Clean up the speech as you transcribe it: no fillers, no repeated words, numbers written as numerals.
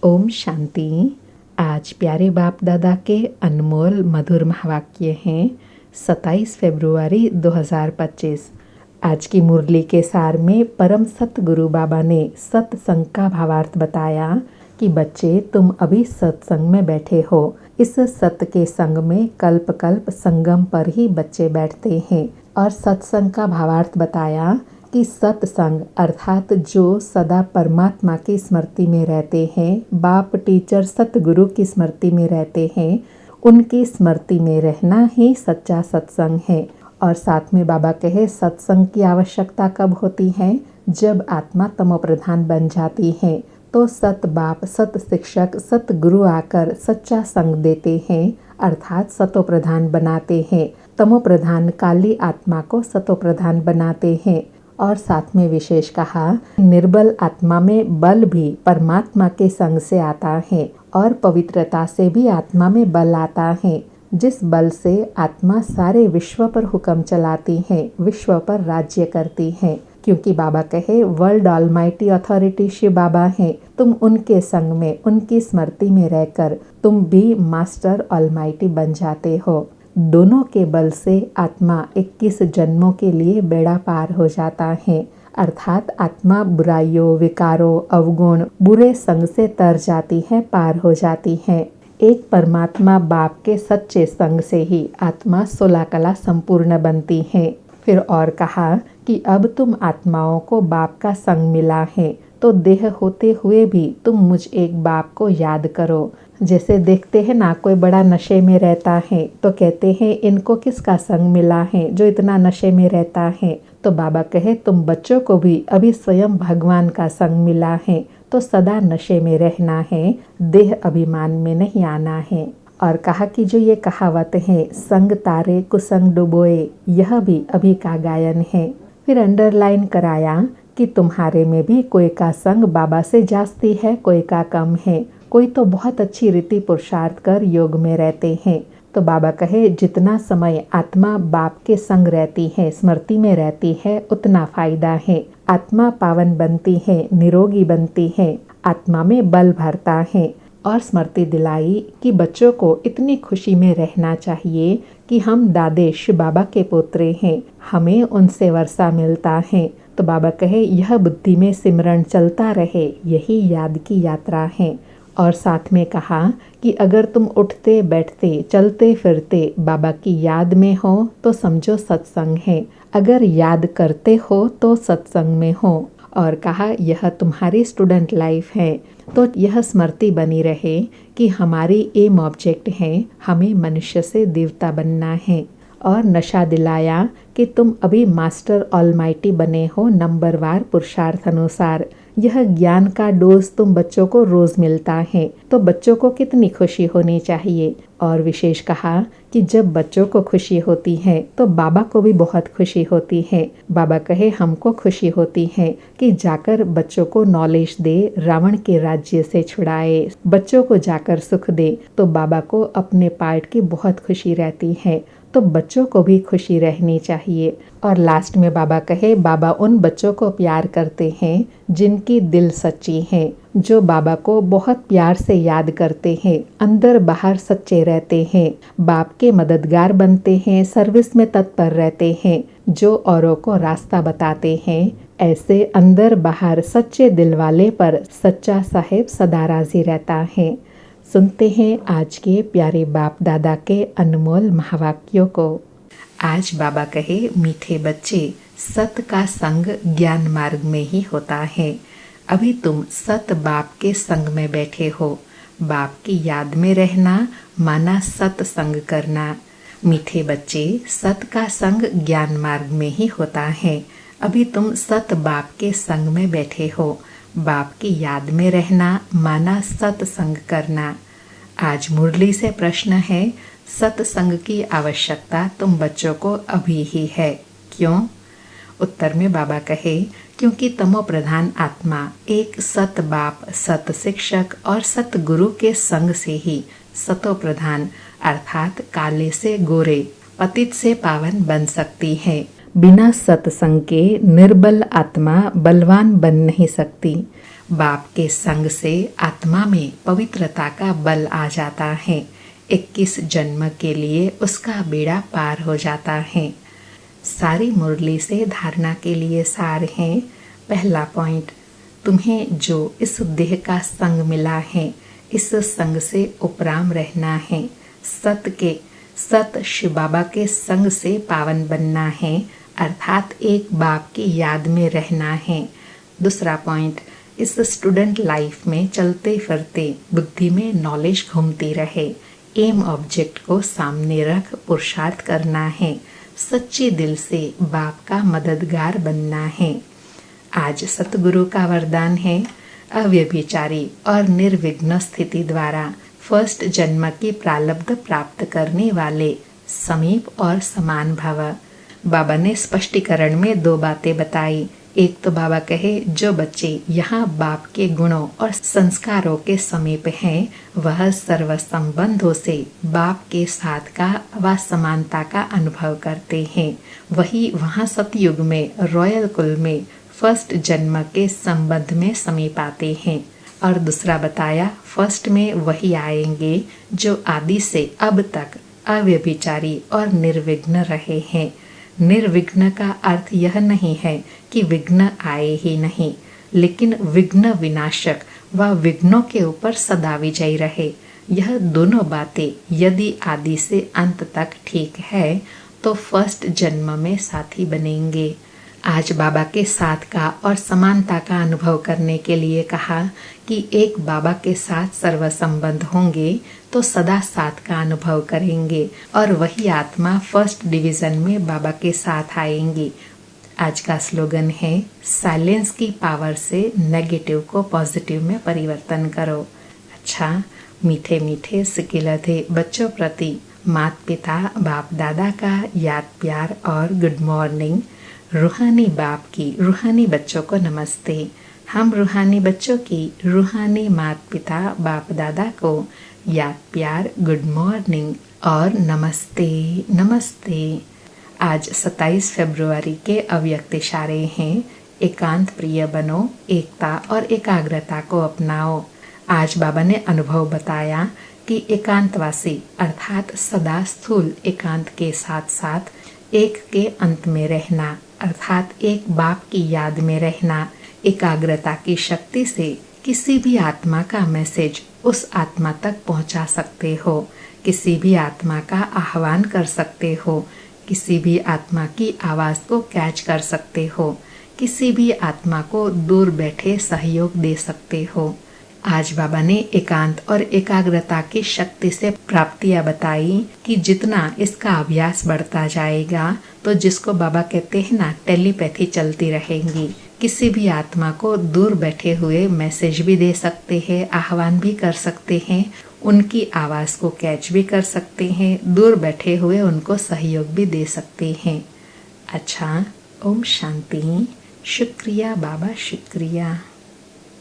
ओम शांति। आज प्यारे बाप दादा के अनमोल मधुर महावाक्य हैं 27 फरवरी 2025। आज की मुरली के सार में परम सतगुरु बाबा ने सत्संग का भावार्थ बताया कि बच्चे तुम अभी सत्संग में बैठे हो। इस सत्य के संग में कल्प कल्प संगम पर ही बच्चे बैठते हैं। और सत्संग का भावार्थ बताया कि सत्संग अर्थात जो सदा परमात्मा की स्मृति में रहते हैं, बाप टीचर सतगुरु की स्मृति में रहते हैं, उनकी स्मृति में रहना ही सच्चा सत्संग है। और साथ में बाबा कहे सत्संग की आवश्यकता कब होती है? जब आत्मा तमो प्रधान बन जाती है तो सत बाप सत शिक्षक सत गुरु आकर सच्चा संग देते हैं, अर्थात सतो प्रधान बनाते हैं। तमो प्रधान काली आत्मा को सतो प्रधान बनाते हैं। और साथ में विशेष कहा निर्बल आत्मा में बल भी परमात्मा के संग से आता है और पवित्रता से भी आत्मा में बल आता है, जिस बल से आत्मा सारे विश्व पर हुक्म चलाती है, विश्व पर राज्य करती है। क्योंकि बाबा कहे वर्ल्ड ऑलमाइटी अथॉरिटी शिव बाबा हैं। तुम उनके संग में उनकी स्मृति में रहकर तुम भी मास्टर ऑलमाइटी बन जाते हो। दोनों के बल से आत्मा 21 जन्मों के लिए बेड़ा पार हो जाता है, अर्थात आत्मा बुराइयों विकारों अवगुण बुरे संग से तर जाती है, पार हो जाती है। एक परमात्मा बाप के सच्चे संग से ही आत्मा 16 कला संपूर्ण बनती है। फिर और कहा कि अब तुम आत्माओं को बाप का संग मिला है तो देह होते हुए भी तुम मुझ एक बाप को याद करो। जैसे देखते हैं ना, कोई बड़ा नशे में रहता है तो कहते हैं इनको किसका संग मिला है जो इतना नशे में रहता है। तो बाबा कहे तुम बच्चों को भी अभी स्वयं भगवान का संग मिला है तो सदा नशे में रहना है, देह अभिमान में नहीं आना है। और कहा कि जो ये कहावत है संग तारे कुसंग डुबोए, यह भी अभी का गायन है। फिर अंडरलाइन कराया कि तुम्हारे में भी कोई का संग बाबा से जास्ती है, कोई का कम है। कोई तो बहुत अच्छी रीति पुरुषार्थ कर योग में रहते हैं। तो बाबा कहे जितना समय आत्मा बाप के संग रहती है, स्मृति में रहती है, उतना फायदा है। आत्मा पावन बनती है, निरोगी बनती है, आत्मा में बल भरता है। और स्मृति दिलाई कि बच्चों को इतनी खुशी में रहना चाहिए कि हम दादे शिव बाबा के पोत्रे हैं, हमें उनसे वर्षा मिलता है। तो बाबा कहे यह बुद्धि में सिमरण चलता रहे, यही याद की यात्रा है। और साथ में कहा कि अगर तुम उठते बैठते चलते फिरते बाबा की याद में हो तो समझो सत्संग है, अगर याद करते हो तो सत्संग में हो। और कहा यह तुम्हारी स्टूडेंट लाइफ है तो यह स्मृति बनी रहे कि हमारी एम ऑब्जेक्ट है, हमें मनुष्य से देवता बनना है। और नशा दिलाया कि तुम अभी मास्टर ऑलमाइटी बने हो नंबरवार पुरुषार्थ अनुसार। यह ज्ञान का डोज तुम बच्चों को रोज मिलता है तो बच्चों को कितनी खुशी होनी चाहिए। और विशेष कहा कि जब बच्चों को खुशी होती है तो बाबा को भी बहुत खुशी होती है। बाबा कहे हमको खुशी होती है कि जाकर बच्चों को नॉलेज दे, रावण के राज्य से छुड़ाए, बच्चों को जाकर सुख दे। तो बाबा को अपने पार्ट की बहुत खुशी रहती है, तो बच्चों को भी खुशी रहनी चाहिए। और लास्ट में बाबा कहे बाबा उन बच्चों को प्यार करते हैं जिनकी दिल सच्ची है, जो बाबा को बहुत प्यार से याद करते हैं, अंदर बाहर सच्चे रहते हैं, बाप के मददगार बनते हैं, सर्विस में तत्पर रहते हैं, जो औरों को रास्ता बताते हैं। ऐसे अंदर बाहर सच्चे दिल वाले पर सच्चा साहेब सदा राजी रहता है। सुनते हैं आज के प्यारे बाप दादा के अनमोल महावाक्यों को। आज बाबा कहे मीठे बच्चे, सत का संग ज्ञान मार्ग में ही होता है। अभी तुम सत बाप के संग में बैठे हो, बाप की याद में रहना माना सत संग करना। मीठे बच्चे, सत का संग ज्ञान मार्ग में ही होता है। अभी तुम सत बाप के संग में बैठे हो, बाप की याद में रहना माना सत्संग करना। आज मुरली से प्रश्न है सत्संग की आवश्यकता तुम बच्चों को अभी ही है, क्यों? उत्तर में बाबा कहे क्योंकि तमो प्रधान आत्मा एक सत बाप सत शिक्षक और सत गुरु के संग से ही सतो प्रधान अर्थात काले से गोरे पतित से पावन बन सकती है। बिना सत्संग के निर्बल आत्मा बलवान बन नहीं सकती। बाप के संग से आत्मा में पवित्रता का बल आ जाता है। 21 जन्म के लिए उसका बेड़ा पार हो जाता है। सारी मुरली से धारणा के लिए सार है। पहला पॉइंट, तुम्हें जो इस देह का संग मिला है, इस संग से उपराम रहना है। सत शिव बाबा के संग से पावन बनना है, अर्थात एक बाप की याद में रहना है। दूसरा पॉइंट, इस स्टूडेंट लाइफ में चलते फिरते बुद्धि में नॉलेज घूमती रहे। एम ऑब्जेक्ट को सामने रख पुरुषार्थ करना है। सच्चे दिल से बाप का मददगार बनना है। आज सतगुरु का वरदान है, अव्यभिचारी और निर्विघ्न स्थिति द्वारा फर्स्ट जन्म की प्रारब्ध प्राप्त करने वाले समीप और समान भव। बाबा ने स्पष्टीकरण में 2 बातें बताई। एक तो बाबा कहे, जो बच्चे यहाँ बाप के गुणों और संस्कारों के समीप हैं, वह सर्व संबंधों से बाप के साथ का व समानता का अनुभव करते हैं। वही वहाँ सतयुग में रॉयल कुल में फर्स्ट जन्म के संबंध में समीप आते हैं। और दूसरा बताया, फर्स्ट में वही आएंगे जो आदि से अब तक अव्यभिचारी और निर्विघ्न रहे हैं। निर्विघ्न का अर्थ यह नहीं है कि विघ्न आए ही नहीं, लेकिन विघ्न विनाशक व विघ्नों के ऊपर सदा विजयी रहे। यह दोनों बातें यदि आदि से अंत तक ठीक है तो फर्स्ट जन्म में साथी बनेंगे। आज बाबा के साथ का और समानता का अनुभव करने के लिए कहा कि एक बाबा के साथ सर्व संबंध होंगे तो सदा साथ का अनुभव करेंगे और वही आत्मा फर्स्ट डिवीजन में बाबा के साथ आएंगी। आज का स्लोगन है, साइलेंस की पावर से नेगेटिव को पॉजिटिव में परिवर्तन करो। अच्छा, मीठे मीठे सिकिलधे बच्चों प्रति माता पिता बाप दादा का याद प्यार और गुड मॉर्निंग। रूहानी बाप की रूहानी बच्चों को नमस्ते। हम रूहानी बच्चों की रूहानी माता पिता बाप दादा को याद प्यार गुड मॉर्निंग और नमस्ते नमस्ते। आज 27 फरवरी के अव्यक्त इशारे हैं। एकांत प्रिय बनो, एकता और एकाग्रता को अपनाओ। आज बाबा ने अनुभव बताया कि एकांतवासी अर्थात सदा स्थूल एकांत के साथ साथ एक के अंत में रहना, अर्थात एक बाप की याद में रहना, एकाग्रता की शक्ति से किसी भी आत्मा का मैसेज उस आत्मा तक पहुंचा सकते हो, किसी भी आत्मा का आह्वान कर सकते हो, किसी भी आत्मा की आवाज को कैच कर सकते हो, किसी भी आत्मा को दूर बैठे सहयोग दे सकते हो। आज बाबा ने एकांत और एकाग्रता की शक्ति से प्राप्तियां बताई कि जितना इसका अभ्यास बढ़ता जाएगा तो जिसको बाबा कहते हैं ना, टेलीपैथी चलती रहेंगी। किसी भी आत्मा को दूर बैठे हुए मैसेज भी दे सकते हैं, आह्वान भी कर सकते हैं, उनकी आवाज को कैच भी कर सकते हैं, दूर बैठे हुए उनको सहयोग भी दे सकते हैं। अच्छा, ओम शांति। शुक्रिया बाबा, शुक्रिया।